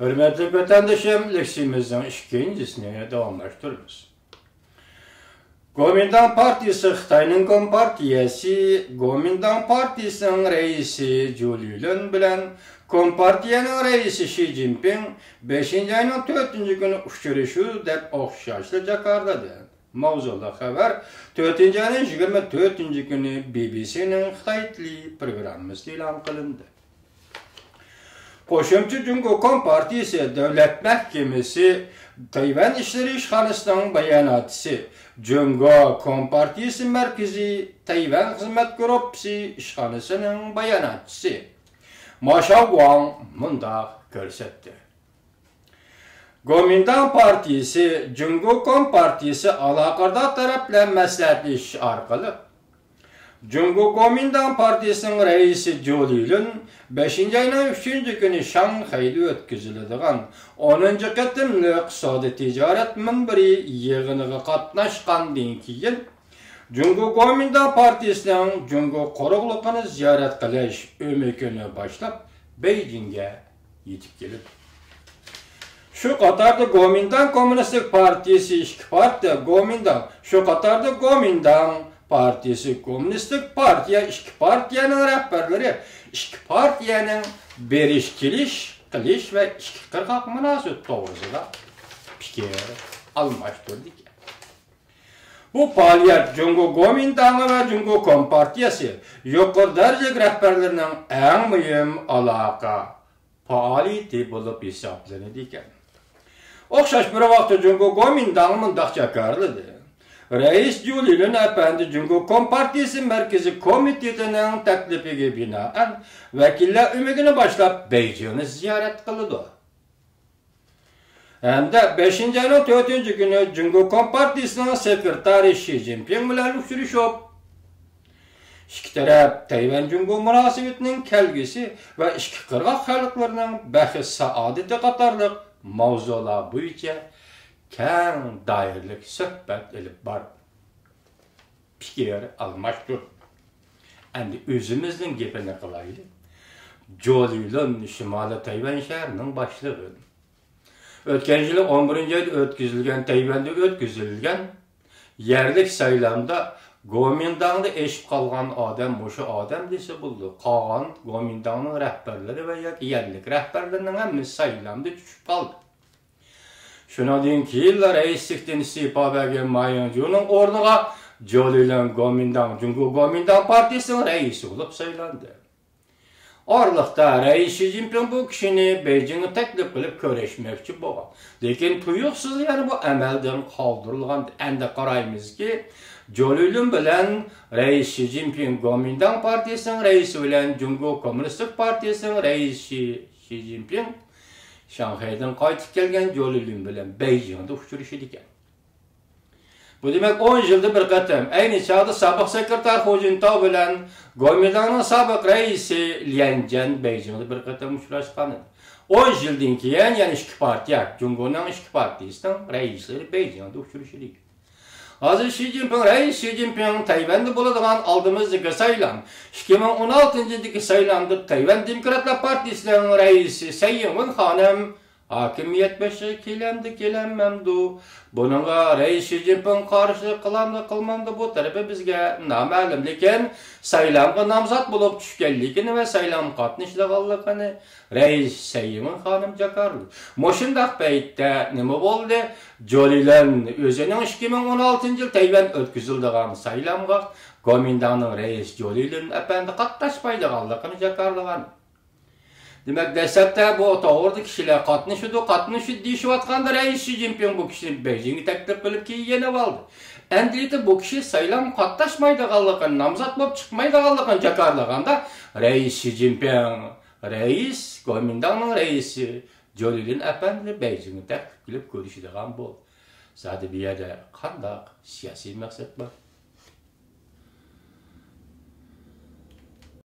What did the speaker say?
Hürmetli vatandaşım, leksimizin ikincisini devamlaştırırız. Kuomintang Partisi Xitayning Kompartiyasi, Kuomintang Partisining reisi Zhou Lilan bilan Kompartiyaning reisi Xi Jinping 5-ayning 4-kuni uchrashuv deb o'xshashli Jakartada. Mavzuda xabar 4-ayning 24-kuni BBC'ning Xitoy tili programmasida e'lon qilindi. Qo'shimcha Jungo Kompartiyasi Davlat Mahkamasi Tayvan İşleri İşxanasının bayanatçısı Jungo Kompartiyasi Merkezi Tayvan Xizmat Gruppasi İşxanasının bayanatçısı Ma Shaoguang mundaq ko'rsatdi. Kuomintang Partiyasi Jungo Kompartiyasi aloqador taraflar maslahatlashish orqali Jungo Kuomintang Partiyasining reisi Zhou Lilan 5-ayning 3-kuni Shanxayda o'tkaziladigan 10-qatimli iqtisodiy tijorat minbari yig'iniga qatnashgandan keyin Jungo Kuomintang Partiyasining Jungo quruqligini ziyorat qilish o'mikini boshlab Beijingga yetib keldi. Şu qatarda Kuomintang Kommunistik Partiyasi ikki partiya Kuomintang, şu qatarda Kuomintang Partiyasi Kommunistik Partiya ikki partiyaning rahbarlari ikki partiyaning berish kelish qilish va ikki qirg'oq munosabat to'g'risida fikr almashtirdik. Bu faoliyat Jungo Kuomintang va Jungo Kompartiyasi yuqori darajadagi rahbarlarining eng muhim aloqa faoliyati bo'lib hisoblanadi ekan. O'xshash bir vaqtda Jungo Kuomintang mundaq jakarladi. Reis Zhou Lilan efendi Jungo Kompartiyasi Merkezi Komitetining taklifiga binoan vakillar umigini boshlab Beijingni ziyorat qildi. Hamda 5-ayning 4-kuni Jungo Kompartiyasining sekretari Xi Jinping bilan uchrashib, ikki taraf Tayvan Jungo munosabatining kelgusi va ikki qirg'oq xalqlarining baxt saodati qatorliq mavzular bo'yicha keng doiralik suhbat ilib bor. Fikr almashtirdi. Endi o'zimizning gapini qilaylik. Zhou Lilan Shimoliy Tayvan shahrining boshlig'i. O'tgan yil 11-oyda o'tkazilgan Tayvanda o'tkazilgan yerlik saylamda Kuomintangda eshib qolgan odam o'sha odam desa bo'ldi. Qolgan Kuomintangning rahbarlari va yerlik rahbarlarining hammasi saylamda tushib qoldi. Shundan keyin raislikdan iste'fo bergan Ma Ying-juning o'rniga Zhou Lilan Jungo Kuomintang Partiyasining raisi bo'lib saylandi. Orliqda Reis Xi Jinping bu kishini Beijingga taklif qilib ko'rishmoqchi bo'lgan. Lekin tuyuqsiz yana bu amaldan qoldirilgan. Endi qaraymizki, Zhou Lilan bilan Reis Xi Jinping Kuomintang Partiyasining raisi bilan Jungo Kommunistik Partiyasining raisi Xi Jinping Shanxaydan qaytib kelgan Zhou Lilan bilan Beijingda uchrashdi ekan. Bu demek 10 yılda bir qatam. Ayni chog'da sobiq sekretar Hu Jintao bilan Kuomintangning sobiq raisi Lian Jian Beijingda bir qatam uchrashgan. 10 yildan keyin yana ikki partiya, Jungoning ikki partiyasining raislari Beijingda uchrashdi. Hozir Reis Xi Jinping Tayvanda bo'ladigan oldimizdagi saylam 2016-yildagi saylamda Tayvan Demokratlar Partiyasining raisi Tsai Ing-wen xonim hokimiyat başı kelamdi. Bununla Reis Xi Jinping qarshi qilmamdi bu tarafi bizga noma'lum, lekin saylamga nomzod bo'lib tushganligini va saylam qatnashganligini Reis Tsai Ing-wen xonim jakardi. Moshundaq paytda nima bo'ldi? Zhou Lilan o'zining 2016-yil Tayvan o'tkazilgan saylamga Kuomintangning reis Zhou Lilan efendi qatnashmaydiganligini jakarlagan. Demek dastlabda bu to'g'ri kishilar qatnashdi deyishayotganda Reis Xi Jinping bu kishini Beijingga taklif qilib keyin oldi. Endi bu kishi saylam qatnashmaydiganligini, nomzod bo'lib chiqmaydiganligini jakarlaganda Reis Xi Jinping, Kuomintangning raisi Zhou Lilan efendi Beijingga taklif qilib ko'rishadigan bo'ldi. Zodi bu yerda qanday siyosiy maqsad bor?